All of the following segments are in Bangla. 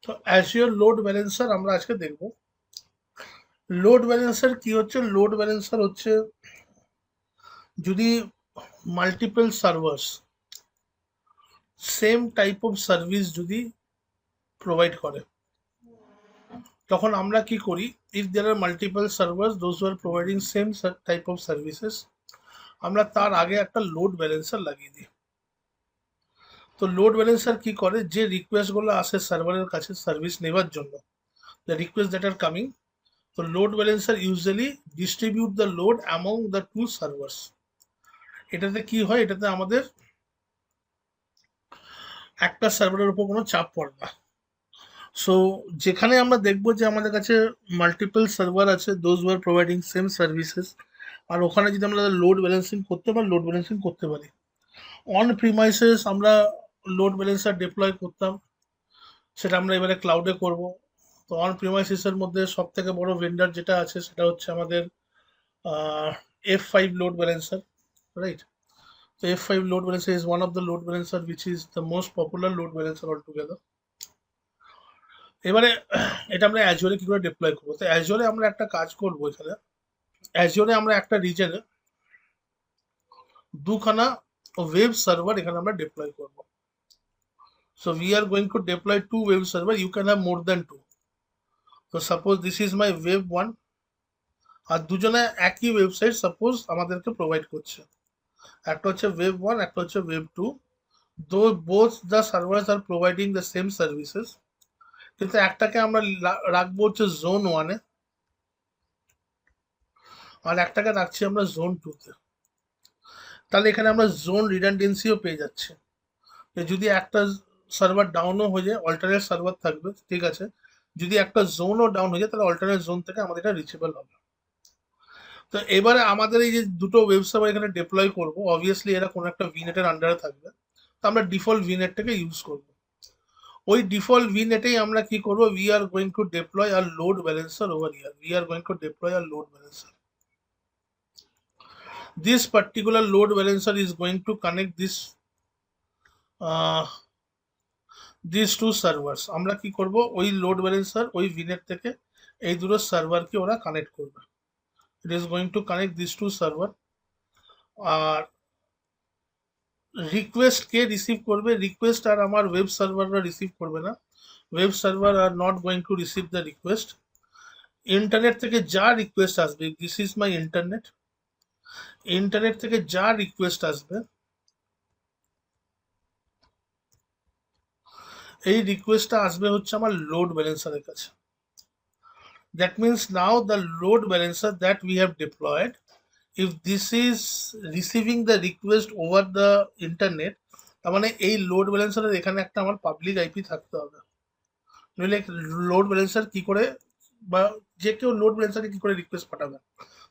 তো অ্যাজিওর লোড ব্যালেন্সার আমরা আজকে দেখব। লোড ব্যালেন্সার কি হচ্ছে? লোড ব্যালেন্সার হচ্ছে যদি multiple servers same type of service যদি প্রোভাইড করে, তখন আমরা কি করি, if there are multiple servers those who are providing same type of services, আমরা তার আগে একটা লোড ব্যালেন্সার লাগিয়ে দিই। তো লোড ব্যালেন্সার কি করে, যে রিকোয়েস্টগুলো আসে সার্ভারের কাছে সার্ভিস নেবার জন্য, the request that are coming, তো load balancer usually distribute the load among the two servers. এটাতে কি হয়, এটাতে আমাদের একটা সার্ভারের উপর কোনো চাপ পড়ে না। সো যেখানে আমরা দেখবো যে আমাদের কাছে মাল্টিপল সার্ভার আছে, those who are providing same services, আর ওখানে যদি আমরা লোড ব্যালেন্সিং করতে পারি। অন প্রিমাইসেস আমরা লোড ব্যালেন্সার ডিপ্লয় করতাম, সেটা আমরা এবারে ক্লাউডে করব। তো অন প্রিমাইসেসের মধ্যে সব থেকে বড় ভেন্ডার যেটা আছে সেটা হচ্ছে আমাদের F5 load balancer, right? So F5 load balancer is one of the load balancer which is the most popular load balancer altogether. এবারে এটা আমরা অ্যাজুরে কি করে ডিপ্লয় করবো? তো অ্যাজুরে আমরা একটা কাজ করবো, এখানে অ্যাজুরে আমরা একটা রিজনে দুখানা ওয়েব সার্ভার এখানে আমরা ডিপ্লয় করবো। So we are going to deploy two web server. You can have more than two. So suppose this is my web 1, আর দুজনে একই ওয়েবসাইট সাপোজ আমাদেরকে প্রোভাইড করছে। একটা হচ্ছে web 1, একটা হচ্ছে web 2. Though both the servers are providing the same services, কিন্তু একটাকে আমরা রাখবো হচ্ছে জোন 1-এ, আর একটাকে রাখছি আমরা জোন 2-তে। তাহলে এখানে আমরা জোন রিডান্ডেন্সিও পেয়ে যাচ্ছি, যে যদি একটা সার্ভার ডাউনও হয়ে যায় অল্টারনেট সার্ভার থাকবে, ঠিক আছে। যদি একটা জোনও ডাউন হয়ে যায় তাহলে অল্টারনেট জোন থেকে আমাদের এটা রিচেবল হবে। তো এবারে আমাদের এই যে দুটো ওয়েব সার্ভার এখানে ডিপ্লয় করব, অবভিয়াসলি এরা কোনো একটা ভিনেটের আন্ডারে থাকবে। তো আমরা ডিফল্ট ভিনেটটাকে ইউজ করব। ওই ডিফল্ট ভিনেটেই আমরা কি করব, we are going to deploy a load balancer over here. We are going to deploy a load balancer. This particular load balancer is going to connect uh, these two servers. আমরা কি করব, ওই লোড ব্যালেন্সার ওই ভিনেট থেকে এই দুটো সার্ভারকে ওরা কানেক্ট করবে। It is going to connect this to server. আর রিকোয়েস্ট কে রিসিভ করবে? রিকোয়েস্ট আর আমার ওয়েব সার্ভাররা রিসিভ করবে না। Web server are not going to receive the request. Internet থেকে যা রিকোয়েস্ট আসবে, this is my internet, internet থেকে যা রিকোয়েস্ট আসবে এই রিকোয়েস্টটা আসবে হচ্ছে আমার লোড ব্যালেন্সারের কাছে। That means now the load balancer that we have diploid, if this is receiving the request over the internet, তার মানে এই লোড ব্যালেন্সারের এখানে একটা আমার পাবলিক আইপি থাকতে হবে। নইলে লোড ব্যালেন্সার কি করে, বা যে কেউ লোড ব্যালেন্সারকে কি করে রিকোয়েস্ট পাঠাবে?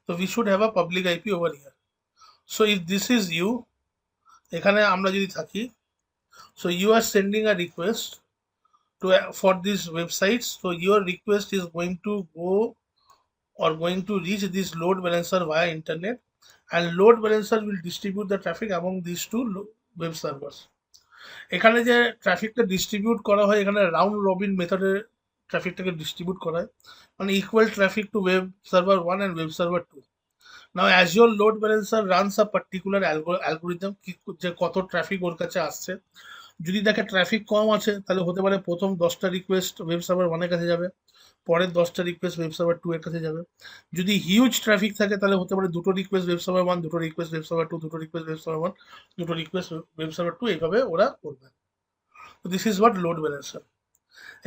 তো we should have a public IP over here. So if this is you, এখানে আমরা যদি থাকি, so you are sending a request to for these websites, so your request is going to go or going to reach this load balancer via internet, and load balancer will distribute the traffic among these two web servers. এখানে যে ট্রাফিকটা ডিস্ট্রিবিউট করা হয়, এখানে রাউন্ড রবিন মেথডে ট্রাফিকটাকে ডিস্ট্রিবিউট করা হয়, মানে equal traffic two web server 1 and web server 2. Now as your load balancer runs a particular algorithm, যে কত ট্রাফিক ওর কাছে আসছে। যদি দেখে ট্রাফিক কম আছে, তাহলে হতে পারে প্রথম 10টা রিকোয়েস্ট ওয়েব সার্ভার 1-এর কাছে যাবে, পরের 10টা রিকোয়েস্ট ওয়েব সার্ভার 2 এর কাছে যাবে। যদি হিউজ ট্রাফিক থাকে তাহলে হতে পারে দুটো রিকোয়েস্ট ওয়েব সার্ভার 1, দুটো রিকোয়েস্ট ওয়েব সার্ভার 2, দুটো রিকোয়েস্ট ওয়েব সার্ভার 1, দুটো রিকোয়েস্ট ওয়েব সার্ভার 2, এইভাবে ওরা করবে। তো this is what load balancer.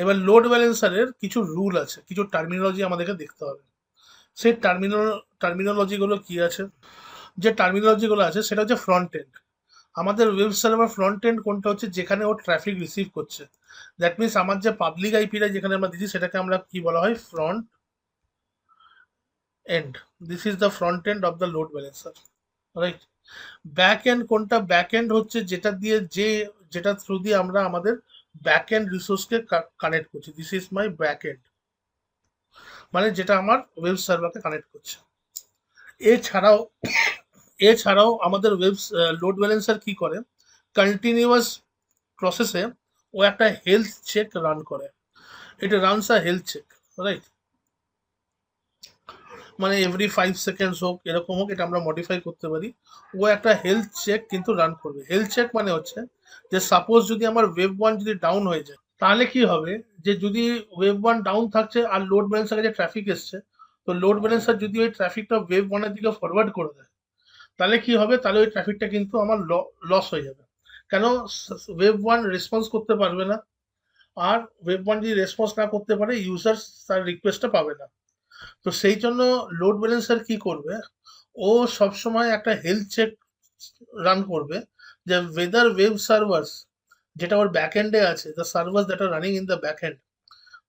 এবার লোড ব্যালেন্সারের কিছু রুল আছে, কিছু টার্মিনোলজি আমাদেরকে দেখতে হবে। সেই টার্মিনোলজিগুলো কি আছে? যে টার্মিনোলজিগুলো আছে সেটা হচ্ছে ফ্রন্ট এন্ড। আমাদের ওয়েব সার্ভার ফ্রন্ট এন্ড কোনটা হচ্ছে? যেখানে ও ট্রাফিক রিসিভ করছে। দ্যাট মিনস আমার যে পাবলিক আইপিটা যেখানে আমরা দিচ্ছি সেটাকে আমরা কি বলা হয়? Front end. This is the front end of the load balancer, right. Back end কোনটা? ব্যাক এন্ড হচ্ছে যেটা দিয়ে যেটা থ্রু দিয়ে আমরা আমাদের ব্যাক এন্ড রিসোর্সকে কানেক্ট করছি। This is my back end, মানে যেটা আমার ওয়েব সার্ভারকে কানেক্ট করছে। এছাড়াও এছাড়াও আমাদের ওয়েব লোড ব্যালেন্সার কি করে, কন্টিনিউয়াস প্রসেসে ও একটা হেলথ চেক রান করে। It runs a health check, right? মানে এভরি 5 সেকেন্ডস হোক এরকম হোক, এটা আমরা মডিফাই করতে পারি। ও একটা হেলথ চেক কিন্তু রান করবে। হেলথ চেক মানে হচ্ছে যে সাপোজ যদি আমার ওয়েব ওয়ান যদি ডাউন হয়ে যায়, তাহলে কি হবে, যে যদি ওয়েব ওয়ান ডাউন থাকছে আর লোড ব্যালেন্সারে যে ট্রাফিক এসছে, তো লোড ব্যালেন্সার যদি ওই ট্রাফিকটা ওয়েব ওয়ানের দিকে ফরওয়ার্ড করে দেয়, তাহলে কি হবে, তাহলে ওই ট্রাফিকটা কিন্তু আমার লস হয়ে যাবে। কেন? ওয়েব ওয়ান রেসপন্স করতে পারবে না, আর ওয়েব ওয়ান যদি রেসপন্স না করতে পারে ইউজার তার রিকোয়েস্টটা পাবে না। তো সেই জন্য লোড ব্যালেন্সার কি করবে, ও সবসময় একটা হেলথ চেক রান করবে যে ওয়েদার ওয়েব সার্ভার্স যেটা ওর ব্যাক এন্ডে আছে, the servers that are running in the back end,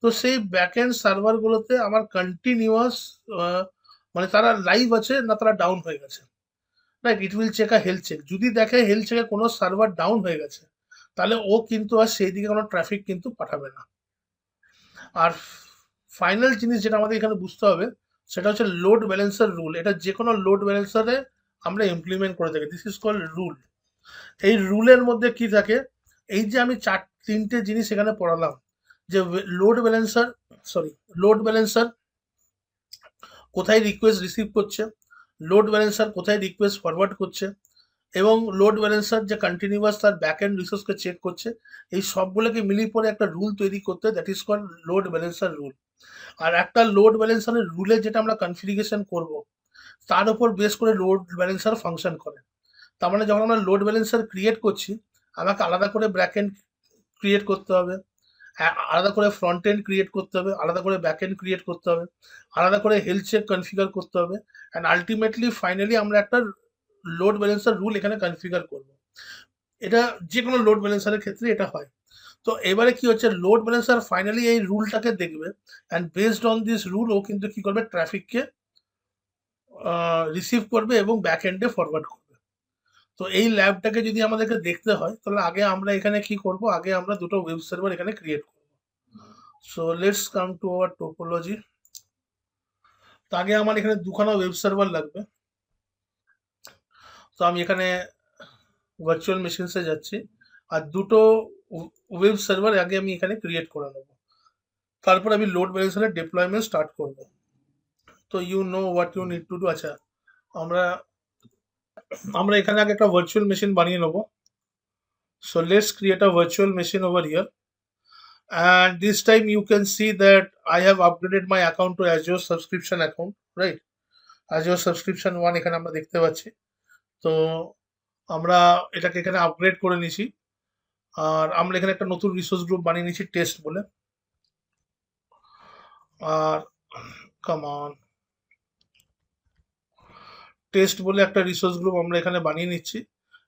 তো সেই ব্যাক এন্ড সার্ভারগুলোতে আমার কন্টিনিউয়াস মানে তারা লাইভ আছে না তারা ডাউন হয়ে গেছে, right? It will check a health check. যদি দেখে হেলথ চেকে কোনো সার্ভার ডাউন হয়ে গেছে, তাহলে ও কিন্তু আর সেই দিকে কোনো ট্রাফিক কিন্তু পাঠাবে না। আর ফাইনাল জিনিস যেটা আমাদের এখানে বুঝতে হবে, সেটা হচ্ছে লোড ব্যালেন্সার রুল। এটা যে কোনো লোড ব্যালেন্সারে আমরা ইমপ্লিমেন্ট করে থাকি। This is called rule. এই রুলের মধ্যে কি থাকে, এই যে আমি তিনটে জিনিস এখানে পড়ালাম, যে load balancer, sorry, load balancer কোথায় রিকোয়েস্ট রিসিভ করছে, লোড ব্যালেন্সার কোথায় রিকোয়েস্ট ফরওয়ার্ড করছে, এবং লোড ব্যালেন্সার যে কন্টিনিউয়াস তার ব্যাক এন্ড রিসোর্সকে চেক করছে, এই সবগুলোকে মিলিয়ে পরে একটা রুল তৈরি করতে, that is called load balancer rule. আর একটা লোড ব্যালেন্সারের রুলে যেটা আমরা কনফিগারেশন করব, তার উপর বেস করে লোড ব্যালেন্সার ফাংশন করে। তার মানে যখন আমরা লোড ব্যালেন্সার ক্রিয়েট করছি, আমাকে আলাদা করে ব্যাক এন্ড ক্রিয়েট করতে হবে, আলাদা করে ফ্রন্ট এন্ড ক্রিয়েট করতে হবে, আলাদা করে ব্যাক এন্ড ক্রিয়েট করতে হবে, আলাদা করে হেলথ চেক কনফিগার করতে হবে, অ্যান্ড আলটিমেটলি ফাইনালি আমরা একটা লোড ব্যালেন্সার রুল এখানে কনফিগার করব। এটা যে কোনো লোড ব্যালেন্সারের ক্ষেত্রে এটা হয়। তো এবারে কি হচ্ছে, লোড ব্যালেন্সার ফাইনালি এই রুলটাকে দেখবে, and based on this rule ও কিন্তু কি করবে, ট্রাফিককে রিসিভ করবে এবং ব্যাক এন্ডে ফরওয়ার্ড করবে। তো এই ল্যাবটাকে যদি আমাদেরকে দেখতে হয়, তাহলে আগে আমরা এখানে কি করব, আগে আমরা দুটো ওয়েব সার্ভার এখানে ক্রিয়েট করব। So let's come to our topology. তো আগে আমার এখানে দুখানা ওয়েব সার্ভার লাগবে। তো আমি এখানে ভার্চুয়াল মেশিনসে যাচ্ছি, আর দুটো ওয়েব সার্ভার আগে আমি এখানে ক্রিয়েট করে নেবো, তারপর আমি লোড ব্যালেন্সারের ডিপ্লয়মেন্ট স্টার্ট করব। তো you know what you need to do. আচ্ছা, আমরা আমরা এখানে আগে একটা ভার্চুয়াল মেশিন বানিয়ে নেবো। So let's create a virtual machine over here, and this time you can see that I have upgraded my account to Azure subscription account, right? Azure subscription 1 এখানে আমরা দেখতে পাচ্ছি। তো আমরা এটাকে এখানে আপগ্রেড করে নিয়েছি, আর আমরা এখানে একটা নতুন রিসোর্স গ্রুপ বানিয়ে নিয়েছি টেস্ট বলে। আর কামান টেস্ট বলে একটা রিসোর্স গ্রুপ আমরা এখানে বানিয়ে নিচ্ছি,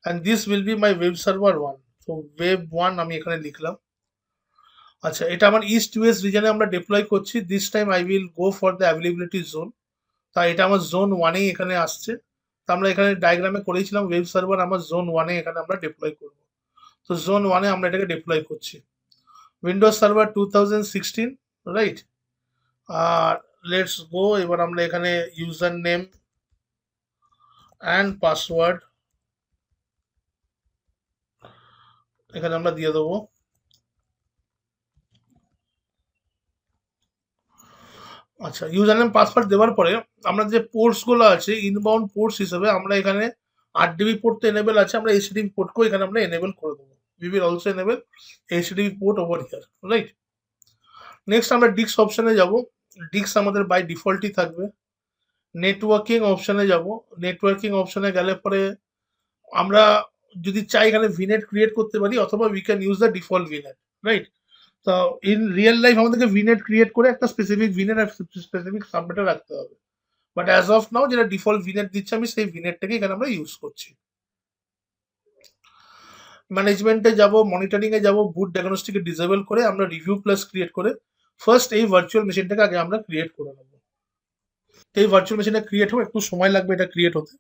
and this will be my web server one. তো ওয়েব ওয়ান আমি এখানে লিখলাম। আচ্ছা, এটা আমার ইস্ট ওয়েস্ট রিজনে আমরা ডিপ্লয় করছি। This time I will go for the availability zone. তাই এটা আমার জোন ওয়ানেই এখানে আসছে। তো আমরা এখানে ডায়াগ্রামে করেছিলাম ওয়েব সার্ভার আমার জোন ওয়ানে এখানে আমরা ডিপ্লয় করব। তো জোন ওয়ানে আমরা এটাকে ডিপ্লয় করছি। Windows server 2016, right? আর লেটস গো। এবার আমরা এখানে ইউজার নেম অ্যান্ড পাসওয়ার্ড এখানে আমরা দিয়ে দেবো। আচ্ছা, ইউজার নেম পাসওয়ার্ড দেওয়ার পরে আমরা যে পোর্টস গুলো আছে ইনবাউন্ড পোর্টস হিসেবে আমরা এখানে 8 ডিবি পোর্ট তো এনেবল আছে, আমরা এইচডিবি পোর্টকেও এখানে আমরা এনেবল করে দেবো। We will also enable HDB port over here, right? Next আমরা ডিক্স অপশনে যাব। ডিক্স আমাদের বাই ডিফল্টই থাকবে। নেটওয়ার্কিং অপশনে যাব। নেটওয়ার্কিং অপশনে গেলে পরে আমরা যদি চাই এখানে ভিনেট ক্রিয়েট করতে পারি, অথবা we can use the default VNet, right? তো ইন রিয়েল লাইফ আমাদেরকে ভিনেট ক্রিয়েট করে একটা স্পেসিফিক ভিনেট আর স্পেসিফিক সাবনেটে রাখতে হবে। বাট অ্যাজ অফ নাও যেটা ডিফল্ট ভিনেট দিচ্ছে আমি সেই ভিনেটটাকে এখানে আমরা ইউজ করছি। ম্যানেজমেন্টে যাব, মনিটরিং এ যাব, বুট ডায়াগনস্টিকে ডিসেবল করে আমরা রিভিউ প্লাস ক্রিয়েট করে ফার্স্ট এই ভার্চুয়াল মেশিনটাকে আগে আমরা ক্রিয়েট করে নেবো। তো এই ভার্চুয়াল মেশিনটা ক্রিয়েট হবে, একটু সময় লাগবে এটা ক্রিয়েট হতে।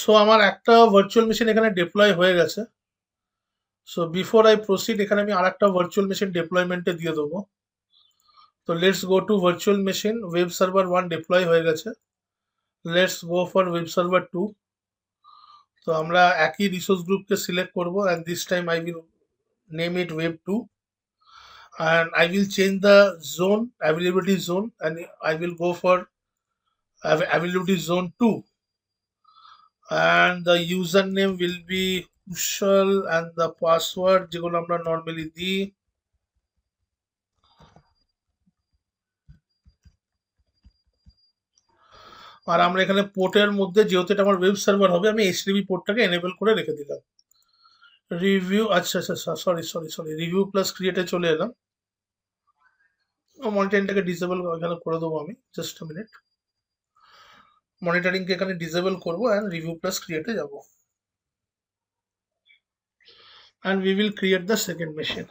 সো আমার একটা ভার্চুয়াল মেশিন এখানে ডিপ্লয় হয়ে গেছে। সো বিফোর আই প্রসিড এখানে আমি আর একটা ভার্চুয়াল মেশিন ডিপ্লয়মেন্টে দিয়ে দেবো। তো let's go two virtual machine. Web server 1 deploy হয়ে গেছে। Let's go for web server 2। তো আমরা একই রিসোর্স গ্রুপকে সিলেক্ট করব, and this time I will name it web 2। and I will change the zone, availability zone, and I will go for availability zone 2, and the username will be Kushal and the password যেগুলো আমরা normally দিই, আর আমরা এখানে পোর্টের মধ্যে যেহেতু এটা আমার ওয়েব সার্ভার হবে আমি এইচটিটিপি পোর্টটাকে এনেবল করে রেখে দিলাম। রিভিউ, আচ্ছা আচ্ছা, সরি রিভিউ প্লাস ক্রিয়েটে চলে এলাম। মনিটরিংটাকে ডিসেবল এখানে করে দেবো আমি, জাস্ট আ মিনিট। মনিটরিংকে এখানে ডিসেবল করবো অ্যান্ড রিভিউ প্লাস ক্রিয়েটে যাব, and we will create the second machine.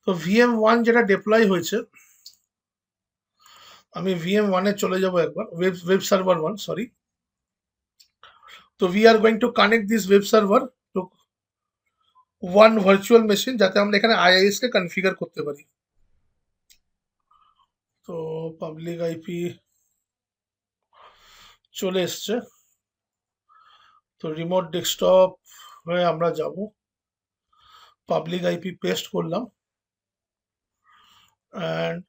তো VM1 যেটা ডিপ্লয় হয়েছে, আমি VM1 এ চলে যাব একবার, ওয়েব সার্ভার 1, সরি। তো we are going to connect this web server to one virtual machine, যাতে আমরা এখানে আইআইএস কে কনফিগার করতে পারি। তো পাবলিক আইপি চলে এসছে, তো রিমোট ডেস্কটপ হয়ে আমরা যাব, পাবলিক আইপি পেস্ট করলাম, and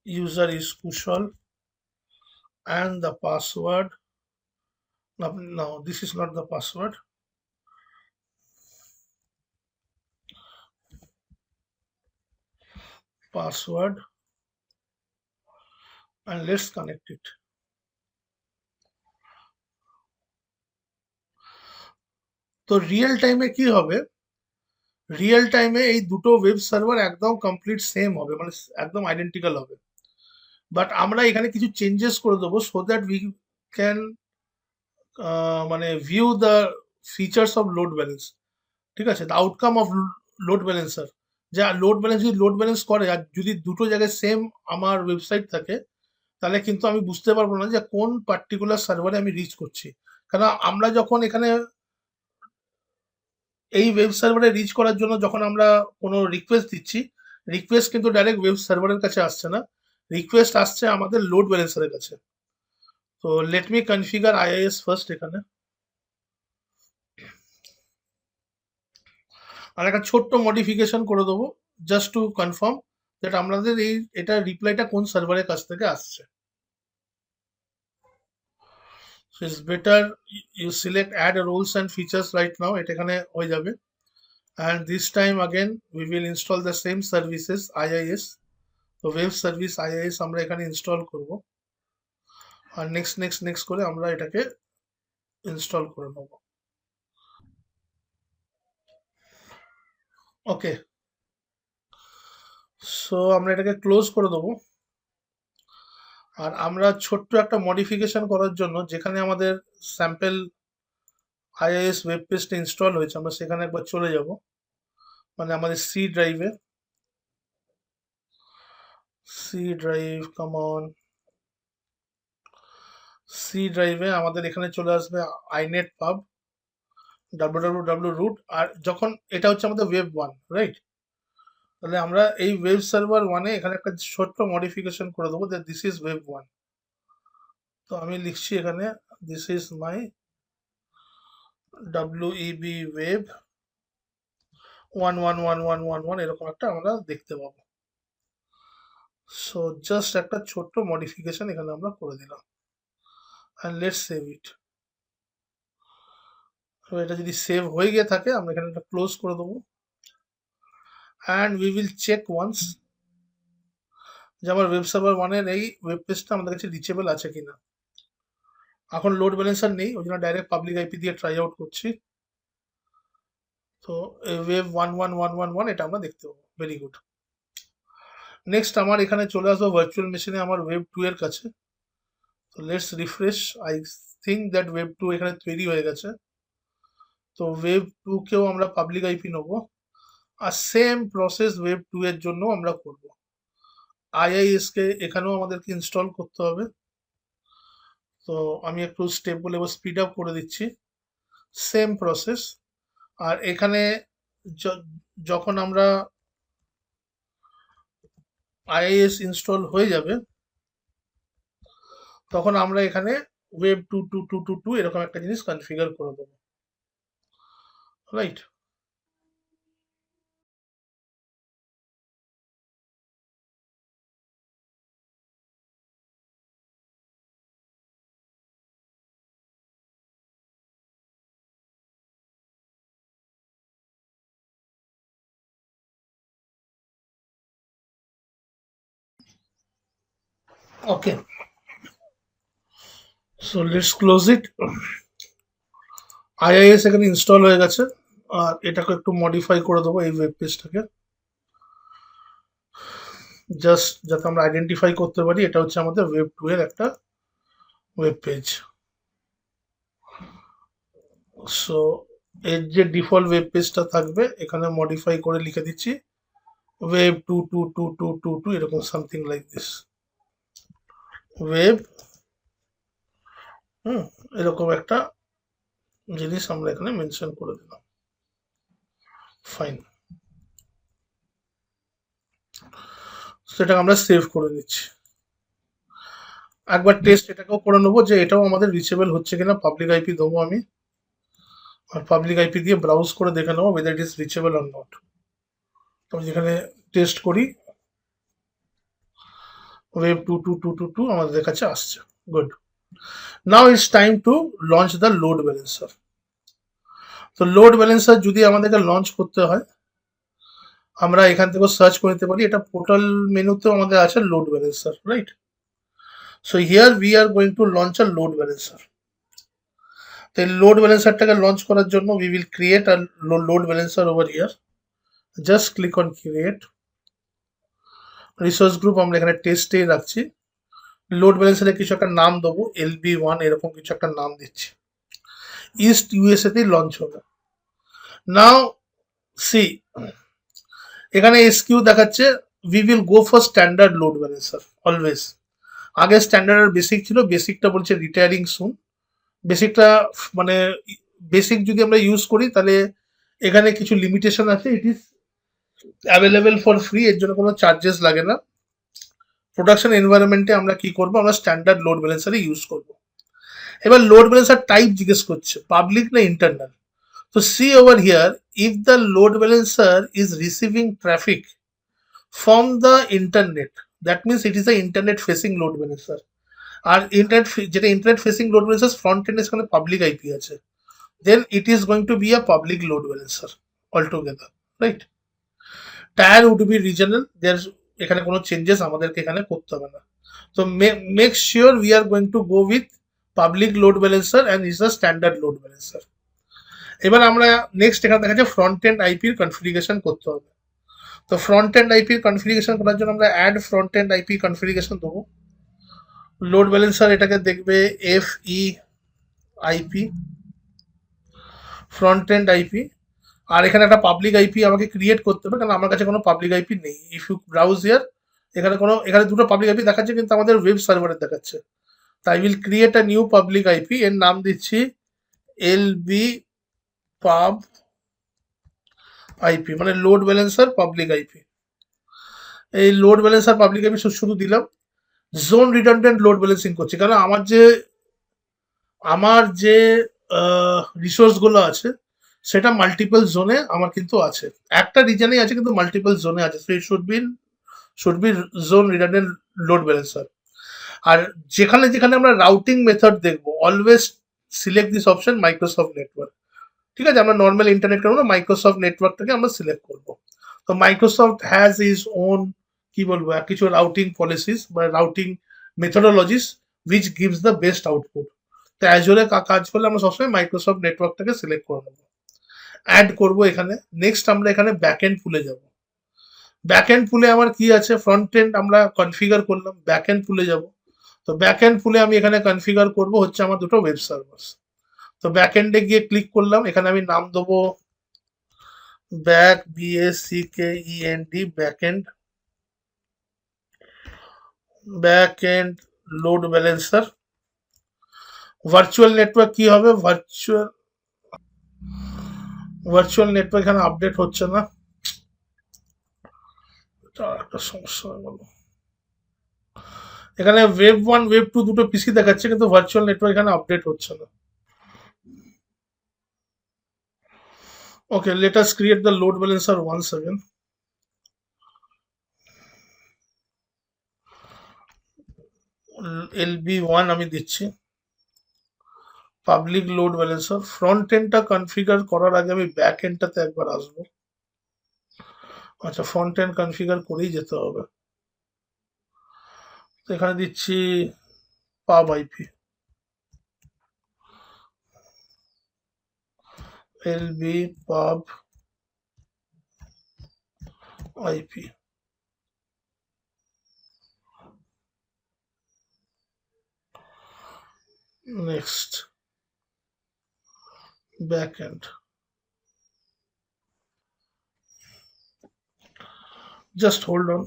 user is Kushal, and the password, no, this is not the password. Password, and let's connect it. তো রিয়েল টাইমে কি হবে, রিয়েল টাইমে এই দুটো ওয়েব সার্ভার একদম কমপ্লিট সেম হবে, মানে একদম আইডেন্টিক্যাল হবে, বাট আমরা এখানে কিছু চেঞ্জেস করে দেবো সো দ্যাট উই ক্যান মানে view the features of load balance. ঠিক আছে, the outcome of load balancer, যা লোড ব্যালেন্স যদি লোড ব্যালেন্স করে আর যদি দুটো জায়গায় সেম আমার ওয়েবসাইট থাকে, তাহলে কিন্তু আমি বুঝতে পারবো না যে কোন পার্টিকুলার সার্ভারে আমি রিচ করছি। কারণ আমরা যখন এখানে এই ওয়েব সার্ভারে রিচ করার জন্য যখন আমরা কোনো রিকোয়েস্ট দিচ্ছি, রিকোয়েস্ট কিন্তু ডাইরেক্ট ওয়েব সার্ভারের কাছে আসছে না, রিকোয়েস্ট আসছে আমাদের লোড ব্যালেন্সারের কাছে। তো let me configure IIS first এখানে, আর একটা ছোট্ট মডিফিকেশন করে দেবো জাস্ট টু কনফার্ম দ্যাট আমাদের এটা রিপ্লাইটা কোন সার্ভারের কাছ থেকে আসছে। So it's better you select add roles and features right now, এটা এখানে হয়ে যাবে, and this time again we will install the same services IIS, তো ওয়েব সার্ভিস IIS আমরা এখানে ইনস্টল করব, আর নেক্সট নেক্সট নেক্সট করে আমরা এটাকে ইনস্টল করে নেব। ওকে, সো আমরা এটাকে ক্লোজ করে দেবো, আর আমরা ছোট্ট একটা মডিফিকেশন করার জন্য যেখানে আমাদের স্যাম্পল আইআইএস ওয়েব পেজটা ইনস্টল হয়েছে আমরা সেখানে একবার চলে যাব, মানে আমাদের সি ড্রাইভ কমন, সি ড্রাইভে আমাদের এখানে চলে আসবে আইনেট পাব www রুট, আর যখন এটা হচ্ছে আমাদের ওয়েব 1, রাইট, তাহলে আমরা এই ওয়েব সার্ভার 1-এ এখানে একটা ছোট্ট মডিফিকেশন করে দেবো যে দিস ইজ ওয়েব 1। তো আমি লিখছি এখানে this is my WEB web 1111111, এরকম একটা আমরা দেখতে পাবো। সো জাস্ট একটা ছোট্ট মডিফিকেশন এখানে আমরা করে দিলাম, অ্যান্ড লেটস সেভ ইট। এটা যদি সেভ হয়ে গিয়ে থাকে আমরা এখানে একটা ক্লোজ করে দেবো, and we will check once যে আমার ওয়েব সার্ভার 1-এর এই ওয়েব পেজটা আমাদের কাছে রিচেবল আছে কিনা। এখন লোড ব্যালেন্সার নেই, ওই জন্য ডাইরেক্ট পাবলিক আইপি দিয়ে ট্রাই আউট করছি। তো ওয়েব 11111 এটা আমরা দেখতে পাবো, ভেরি গুড। নেক্সট আমার এখানে চলে আসবো ভার্চুয়াল মেশিনে আমার ওয়েব 2 এর কাছে। তো let's refresh, I think that web 2 এখানে তৈরি হয়ে গেছে। তো ওয়েব 2 কেও আমরা পাবলিক আইপি নেবো, আর সেম প্রসেস ওয়েব 2 এর জন্য আমরা করব। আইআইএস কে এখানেও আমাদেরকে ইনস্টল করতে হবে, তো আমি একটু স্টেপ বলে স্পিড আপ করে দিচ্ছি, সেম প্রসেস। আর এখানে যখন আমরা আইআইএস ইনস্টল হয়ে যাবে তখন আমরা এখানে ওয়েব 22222 এরকম একটা জিনিস কনফিগার করে দেবো, right. Okay, so let's close it. IIS এখানে ইনস্টল হয়ে গেছে, আর এটাকে একটু মডিফাই করে দেবো এই ওয়েব পেজটাকে, জাস্ট যাতে আমরা আইডেন্টিফাই করতে পারি এটা হচ্ছে আমাদের ওয়েব 2 এর একটা ওয়েব পেজ। সো এর যে ডিফল্ট ওয়েব পেজটা থাকবে এখানে মডিফাই করে লিখে দিচ্ছি ওয়েব 2 এরকম সামথিং লাইক দিস, ওয়েব এরকম একটা জিনিস আমরা এখানে মেনশন করে দিলাম। ফাইন, সেটাকে আমরা সেভ করে নিচ্ছি। একবার টেস্ট এটাকেও করে নেবো যে এটাও আমাদের রিচেবল হচ্ছে কিনা। পাবলিক আইপি দেবো আমি, আর পাবলিক আইপি দিয়ে ব্রাউজ করে দেখে নেবো whether it is reachable or not। তো যেখানে টেস্ট করি ওয়েব 2 আমাদের কাছে আসছে। Good, now it's time to launch the load balancer. তো লোড ব্যালেন্সার যদি আমাদেরকে লঞ্চ করতে হয় আমরা এখান থেকে সার্চ করে নিতে পারি, এটা পোর্টাল মেনুতেও আমাদের আছে load balancer, right? So here we are going to launch a load balancer. তো এই লোড ব্যালেন্সারটাকে লঞ্চ করার জন্য we will create a load balancer over here. Just click on create. Resource group আমরা এখানে টেস্টেই রাখছি। লোড ব্যালেন্সারে কিছু একটা নাম দেবো, LB1 এরকম কিছু একটা নাম দিচ্ছি। ইস্ট ইউএসএ তেই লঞ্চ হবে। নাও সি, এখানে এসকিউ দেখাচ্ছে we will go for standard load balancer always. আগে স্ট্যান্ডার্ড আর বেসিক ছিল, বেসিকটা বলছে রিটায়ারিং সুন। বেসিকটা মানে বেসিক যদি আমরা ইউজ করি তাহলে এখানে কিছু লিমিটেশন আছে, it is available for free, এর জন্য কোনো চার্জেস লাগে না। প্রোডাকশন এনভায়রনমেন্টে আমরা কি করব, আমরা স্ট্যান্ডার্ড লোড ব্যালেন্সারই ইউজ করব। এবার লোড ব্যালেন্সার টাইপ জিজ্ঞেস করছে পাবলিক না ইন্টারনাল। তো see over here, if the load balancer is receiving traffic from the internet, that means it is a internet facing load balancer. আর ইন্টারনেট যেটা internet facing load balancer front end সেখানে পাবলিক আইপি আছে, then it is going to be a public load balancer altogether, right? Tier would be regional, there এখানে কোনো চেঞ্জেস আমাদেরকে এখানে করতে হবে না। তো make sure we are going to go with public load balancer and is a standard load balancer. এবার আমরা নেক্সট এখানে দেখা যাচ্ছে ফ্রন্ট এন্ড আইপির কনফিগারেশন করতে হবে। তো ফ্রন্ট এন্ড আইপির কনফিগারেশন করার জন্য আমরা add front end IP configuration দেবো। লোড ব্যালেন্সার এটাকে দেখবে FE IP front end IP, আর এখানে একটা পাবলিক আইপি আমাকে ক্রিয়েট করতে হবে কারণ আমার কাছে কোনো পাবলিক আইপি নেই। ইফ ইউ ব্রাউজ হিয়ার, এখানে দুটো পাবলিক আইপি দেখাচ্ছে কিন্তু আমাদের ওয়েব সার্ভারে দেখাচ্ছে। তাই will create a new public IP, এর নাম দিচ্ছি LB pub IP, মানে লোড ব্যালেন্সার পাবলিক আইপি। এই লোড ব্যালেন্সার পাবলিক আইপি শুধু দিলাম। জোন রিডান্ডেন্ট লোড ব্যালেন্সিং করছি কারণ আমার যে রিসোর্স গুলো আছে সেটা মাল্টিপল জোনে আমার কিন্তু আছে, একটা রিজনেই আছে কিন্তু মাল্টিপল জোনে আছে। So it should be zone redundant load balancer. আর যেখানে যেখানে আমরা রাউটিং মেথড দেখবো always select this option Microsoft network. ঠিক আছে, আমরা নর্মাল ইন্টারনেট করবো না, মাইক্রোসফট নেটওয়ার্কটাকে আমরা সিলেক্ট করবো। তো মাইক্রোসফট হ্যাজ ইজ ওন কি বলবো কিছু রাউটিং পলিসিস বা routing methodologies which gives the best output. তো অ্যাজুরে কাজ করলে আমরা সবসময় মাইক্রোসফট নেটওয়ার্কটাকে সিলেক্ট করে নেবো, অ্যাড করবো এখানে। নেক্সট আমরা এখানে ব্যাক এন্ড পুলে যাব। ব্যাক এন্ড পুলে আমার কি আছে, ফ্রন্ট এন্ড আমরা কনফিগার করলাম, ব্যাক এন্ড পুলে যাব। তো ব্যাক এন্ড পুলে আমি এখানে কনফিগার করব হচ্ছে আমার দুটো ওয়েব সার্ভার। তো ব্যাক এন্ডে গিয়ে ক্লিক করলাম, এখানে আমি নাম দেবো BACKEND back end load balancer. Virtual network কি হবে, ভার্চুয়াল নেটওয়ার্ক এখানে আপডেট হচ্ছে না, একটা সমস্যা হয়ে গেল। এখানে ওয়েব 1 ওয়েব 2 দুটো পিসি দেখাচ্ছে কিন্তু ভার্চুয়াল নেটওয়ার্ক এখানে আপডেট হচ্ছে না। Okay, let us create the load balancer once again. LB1 আমি দিচ্ছি, পাবলিক লোড ব্যালেন্সার। ফ্রন্ট এন্ডটা কনফিগার করার আগে আমি ব্যাক এন্ডটাতে একবার আসবো। আচ্ছা, ফ্রন্ট এন্ড কনফিগার করেই যেতে হবে। তো এখানে দিচ্ছি পাব আইপি, এলবি পাব IP. Next, back end. Just hold on,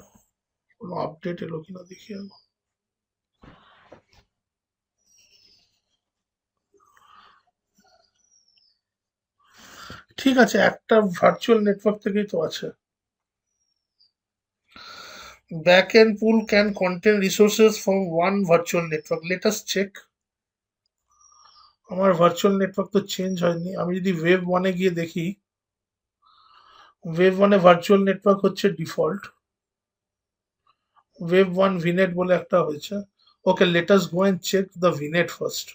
কোনো আপডেট এলো কিনা দেখি আগে। ঠিক আছে, একটা ভার্চুয়াল নেটওয়ার্ক থেকেই তো আছে। Backend pool can contain resources from one virtual network. Let us check. আমার ভার্চুয়াল নেটওয়ার্ক তো চেঞ্জ হয়নি। আমি যদি ওয়েব ওয়ানে গিয়ে দেখি, ওয়েব ওয়ানে ভার্চুয়াল নেটওয়ার্ক হচ্ছে ডিফল্ট। ওয়েব ওয়ান ভিনেট বলে একটা হয়েছে। Okay, let us go and check the VNet first.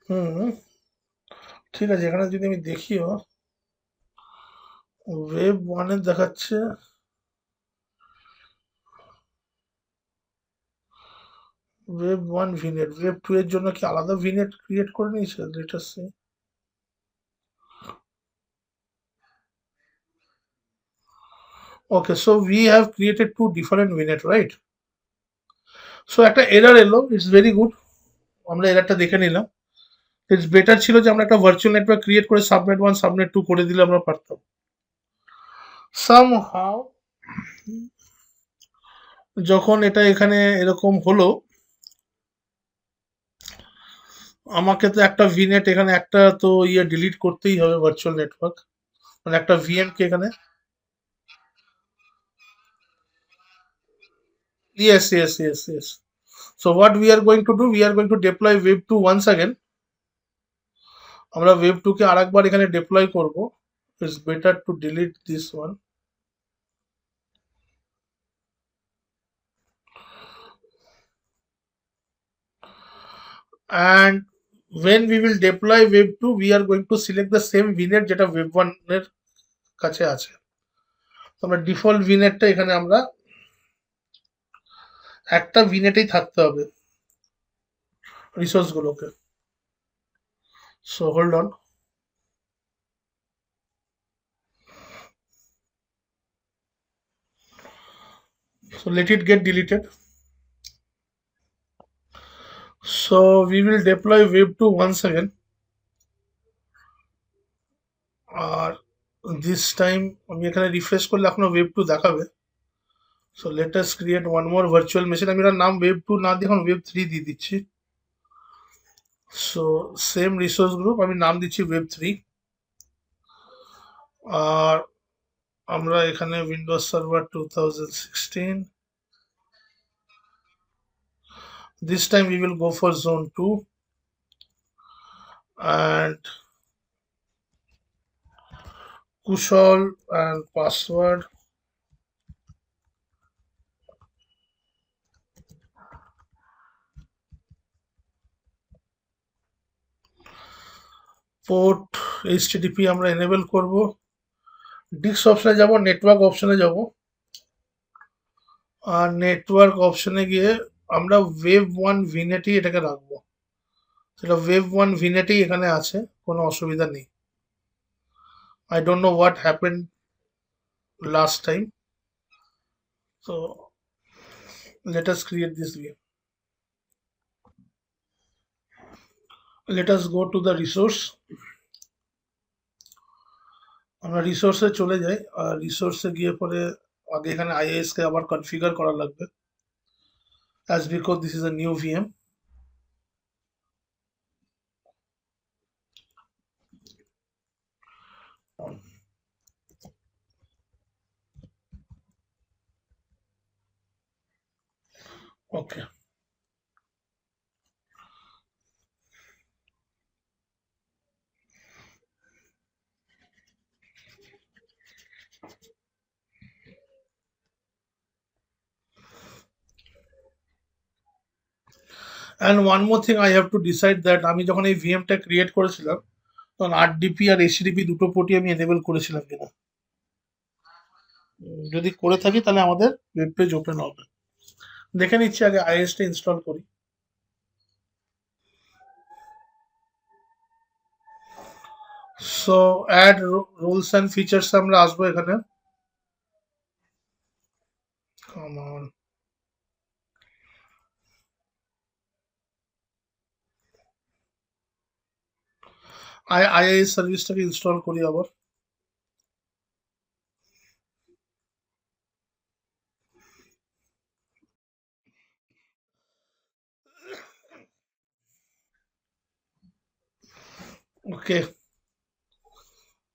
Hmm, ঠিক আছে, এখানে যদি আমি দেখিও, ওয়েব ওয়ানে দেখাচ্ছে web one VNet. Web two এর জন্য কি আলাদা ভিনেট ক্রিয়েট করে নিয়েছে? Let us see. Okay, so we have created two different ভিনেট, right? So একটা এরর এলো, ইটস ভেরি গুড। আমরা এররটা দেখে নিলাম। ইটস বেটার ছিল যে আমরা একটা ভার্চুয়াল নেটওয়ার্ক ক্রিয়েট করে সাবনেট ওয়ান সাবনেট টু করে দিলে আমরা পারতাম। সামহাউ যখন এটা এখানে এরকম হলো, আমাকে তো একটা ভিনেট এখানে একটা তো ডিলিট করতেই হবে, ভার্চুয়াল নেটওয়ার্ক, মানে একটা ভিএম কে এখানে। Yes, yes, yes, yes. So what we are going to do, we are going to deploy web 2 once again. আমরা web 2 কে আরেকবার এখানে deploy করব। It's better to delete this one. And when we will deploy web 2, we are going to select the same VNet যেটা web 1 এর কাছে আছে। তো আমরা ডিফল্ট ভিনেটটা এখানে আমরা একটা ভিনেটেই থাকতে হবে রিসোর্স গুলোকে। So hold on. So let it get deleted. So we will deploy web 2 once again. R this time আমি এখানে রিফ্রেশ করলে এখনো web 2 দেখাবে। So let us create one more virtual machine. আমি এটার নাম web 2 না দিয়ে এখন web 3 দিয়ে দিচ্ছি। So same resource group, আমি নাম দিচ্ছি web 3। আর আমরা এখানে Windows server 2016। This time we will go for zone 2 and Kushal and password. Port HTTP আমরা এনেবল করব। ডিস্ক অপশনে যাব, নেটওয়ার্ক অপশনে যাব, আর নেটওয়ার্ক অপশনে গিয়ে আমরা ওয়েব ওয়ান ভিনেটই এটাকে রাখবো। সেটা ওয়েব ওয়ান ভিনেটই এখানে আছে, কোনো অসুবিধা নেই। I don't know what happened last time. So let us create this view. Let us go to the resource. আমরা রিসোর্সে চলে যাই, আর রিসোর্সে গিয়ে পরে আগে এখানে আইএস কে আবার কনফিগার করা লাগবে, as because this is a new VM. Okay. And one more thing I have to decide that আমি যখন এই ভিএমটা ক্রিয়েট করেছিলাম তখন 8 ডিপি আর এইচডিপি দুটো পোর্টই আমি এনেবল করেছিলাম কিনা। যদি করে থাকি তাহলে আমাদের ওয়েব পেজ ওপেন হবে। দেখে নিচ্ছি আগে আইএসটা ইনস্টল করি। So add roles and features আমরা আসবো এখানে। Come on. আইআইএস সার্ভিসটাকে ইনস্টল করি আবার। Okay,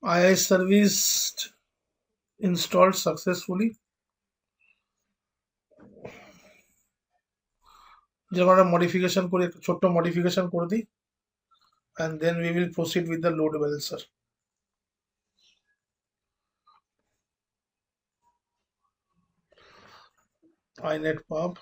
IIS service installed successfully. যেমন আমরা মডিফিকেশন করে একটু ছোট্ট মডিফিকেশন করে দিই and then we will proceed with the load balancer. inetpub.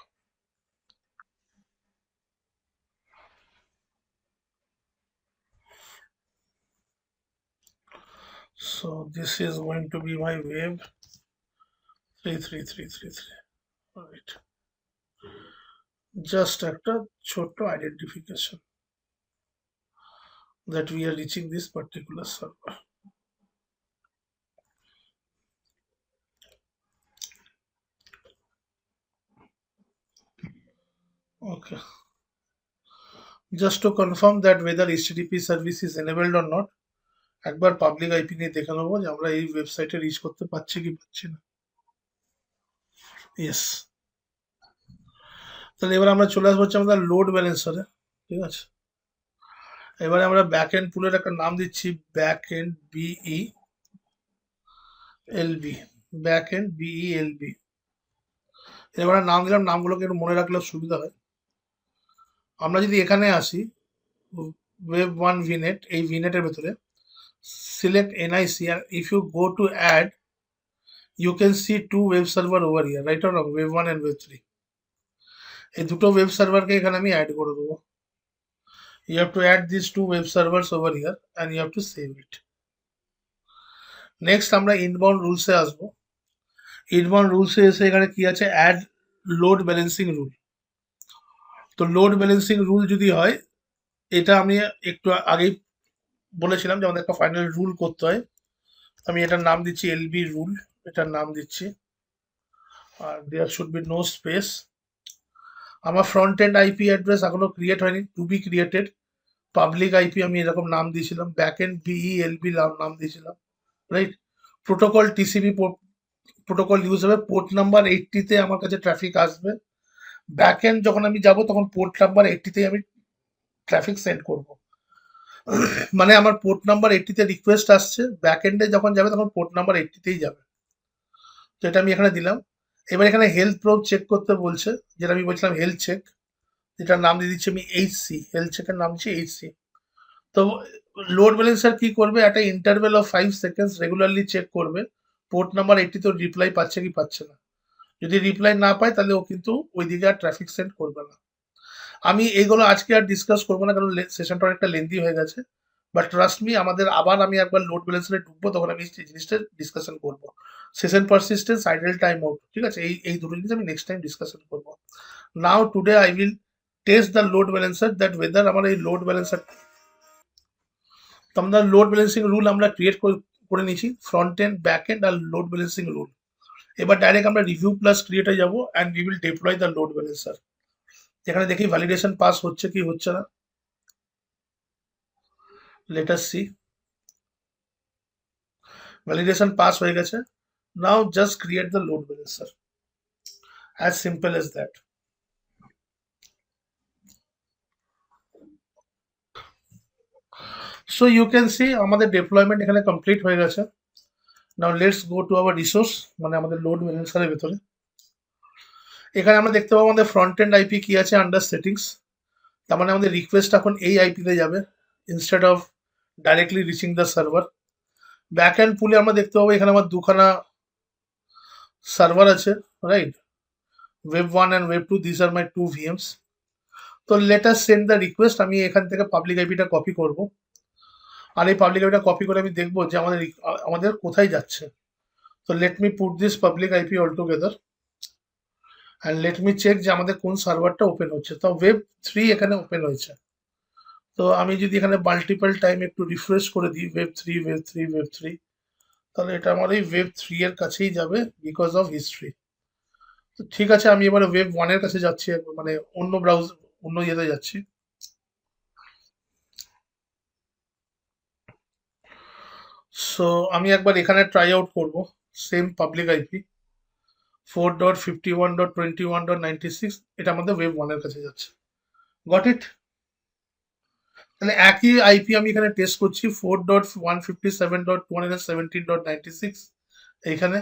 So this is going to be my wave 33333. All right. Just একটা ছোট্ট identification that we are reaching this particular server. Okay. Just to confirm that whether HTTP service is enabled or not, একবার পাবলিক আইপি নিয়ে দেখে নেবো যে আমরা এই ওয়েবসাইটে রিচ করতে পারছি কি পারছি না। ইয়েস, তাহলে এবার আমরা চলে আসবো হচ্ছে আমাদের লোড ব্যালেন্সারে। ঠিক আছে, এবারে আমরা ব্যাক এন্ড পুলের একটা নাম দিচ্ছি back end BE LB, back end BE LB. এবারে নাম দিলাম, নামগুলোকে একটু মনে রাখলে সুবিধা হয়। আমরা যদি এখানে আসি ওয়েব ওয়ান ভিনেট, এই ভিনেটের ভেতরে সিলেক্ট এনআইসি আর if you go to add you can see two web server over here, right or wrong, web 1 and web 3। এই দুটো ওয়েব সার্ভারকে এখানে আমি অ্যাড করে দেবো। You have to add these two web servers over here and you have to save it. Next আমরা ইনবাউন্ড রুলসে আসবো। ইনবাউন্ড রুলসে এসে এখানে কি আছে, অ্যাড লোড ব্যালেন্সিং রুল। তো লোড ব্যালেন্সিং রুল যদি হয়, এটা আমি একটু আগেই বলেছিলাম যে আমাদের একটা ফাইনাল রুল করতে হয়। আমি এটার নাম দিচ্ছি এলবি রুল, এটার নাম দিচ্ছি, আর there should be no space. আমার ফ্রন্ট এন্ড আইপি অ্যাড্রেস এখনো ক্রিয়েট হয়নি, to be created. Public IP আমি এরকম নাম দিয়েছিলাম, ব্যাক এন্ড বিই এলবি নাম দিয়েছিলাম, right. Protocol TCP protocol use হবে, পোর্ট নাম্বার 80-তে আমার কাছে ট্রাফিক আসবে। ব্যাক এন্ড যখন আমি যাব তখন পোর্ট নাম্বার 80-তে আমি ট্রাফিক সেন্ড করব। মানে আমার পোর্ট নাম্বার 80-তে রিকোয়েস্ট আসছে, ব্যাক এন্ডে যখন যাবে তখন পোর্ট নাম্বার 80-তেই যাবে। তো এটা আমি এখানে দিলাম। এবার এখানে হেলথ প্রোব চেক করতে বলছে, যেটা আমি বলছিলাম হেলথ চেক, যেটার নাম দিয়ে দিচ্ছি আমি এইচসি, হেলথ চেকের নাম দিচ্ছি এইচসি। তো লোড ব্যালেন্সার কি করবে, একটা interval of 5 seconds regularly check করবে পোর্ট নাম্বার 80 তো রিপ্লাই পাচ্ছে কি পাচ্ছে না। যদি রিপ্লাই না পায় তাহলে ও কিন্তু ওইদিকে আর ট্রাফিক সেন্ড করবে না। আমি এইগুলো আজকে আর ডিসকাস করবো না, কারণ সেশনটা অনেকটা লেন্দি হয়ে গেছে। বাট ট্রাস্ট মি, আমাদের আবার আমি একবার লোড ব্যালেন্সারে ঢুকবো, তখন আমি এই জিনিসটা ডিসকাশন করবো। Session persistence, idol time out, ঠিক আছে, এই দুটো জিনিস আমি নেক্সট টাইম ডিসকাশন করবো। Now today I will test the load balancer, that whether আমার এই লোড ব্যালেন্সার। তো আমরা লোড ব্যালেন্সিং রুল আমরা ক্রিয়েট করে নিয়েছি, ফ্রন্ট এন্ড ব্যাক এন্ড আর লোড ব্যালেন্সিং রুল। এবার ডাইরেক্ট আমরা রিভিউ প্লাস ক্রিয়েটে যাবো and we will deploy the load balancer. যেখানে দেখি ভ্যালিডেশন পাস হচ্ছে কি হচ্ছে না। Let us see, validation pass হয়ে গেছে। Now just create the load balancer, as simple as that. So you can see আমাদের ডিপ্লয়মেন্ট এখানে কমপ্লিট হয়ে গেছে। Now let's go to our resource, মানে আমাদের লোড ব্যালেন্সারের ভেতরে। এখানে আমরা দেখতে পাবো আমাদের ফ্রন্ট এন্ড আইপি কি আছে আন্ডার সেটিংস। তার মানে আমাদের রিকোয়েস্ট এখন এই আইপিতে যাবে instead of directly reaching the server. Back end পুলে আমরা দেখতে পাবো এখানে আমার দুখানা সার্ভার আছে, right, web 1 and web 2, these are my two VMs। তো let us send the request. আমি এখান থেকে পাবলিক আইপিটা কপি করব, আর এই পাবলিক আইপিটা কপি করে আমি দেখবো যে আমাদের কোথায় যাচ্ছে। তো let me put this public IP all together and let me check যে আমাদের কোন সার্ভারটা ওপেন হচ্ছে। তো ওয়েব 3 এখানে ওপেন হয়েছে। তো আমি যদি এখানে মাল্টিপল টাইম একটু রিফ্রেশ করে দিই ওয়েব 3, তাহলে এটা আমার এই ওয়েব 3 এর কাছেই যাবে বিকজ অফ হিস্ট্রি। তো ঠিক আছে, আমি এবারে ওয়েব 1 এর কাছে যাচ্ছি, মানে অন্য অন্য ইয়েতে যাচ্ছি। সো আমি একবার এখানে ট্রাই আউট করবো সেম পাবলিক আইপি 4.51.21.96, এটা আমাদের ওয়েব 1 এর কাছে যাচ্ছে। Got it? তাহলে একই আইপি আমি এখানে টেস্ট করছি 4.157.217.96 এইখানে,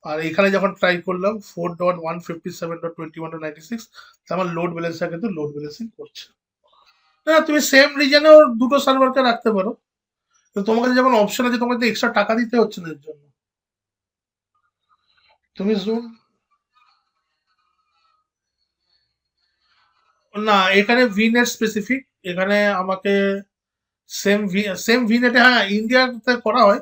আর এখানে যখন ট্রাই করলাম 4.157.21.96, আমার লোড ব্যালেন্সটা কিন্তু লোড ব্যালেন্সিং করছে। না, তুমি সেম রিজনেও দুটো সার্ভারকে রাখতে পারো, তো তোমার কাছে যখন অপশন আছে তোমাকে তো এক্সট্রা টাকা দিতে হচ্ছে না এর জন্য। তুমি জুম, না এখানে ভিনেট স্পেসিফিক, এখানে আমাকে সেম ভিনেটে, হ্যাঁ ইন্ডিয়াতে করা হয়,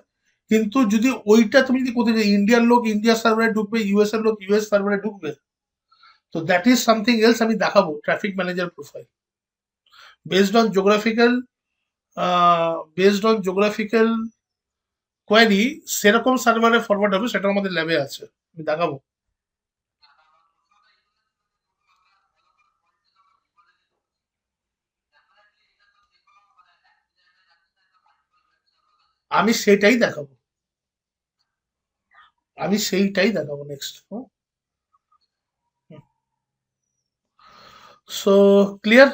কিন্তু যদি ওইটা তুমি যদি কোথায় ইন্ডিয়ার লোক ইন্ডিয়া সার্ভারে ঢুকবে, ইউএস এর লোক ইউএস সার্ভারে ঢুকবে, তো দ্যাট ইজ সামথিং এলস। আমি দেখাবো traffic manager profile based on geographical, based on geographical query, সেরকম সার্ভারে ফরওয়ার্ড হবে, সেটা আমাদের ল্যাবে আছে, আমি দেখাবো। আমি সেটাই দেখাবো, আমি সেইটাই দেখাবো নেক্সট। So clear.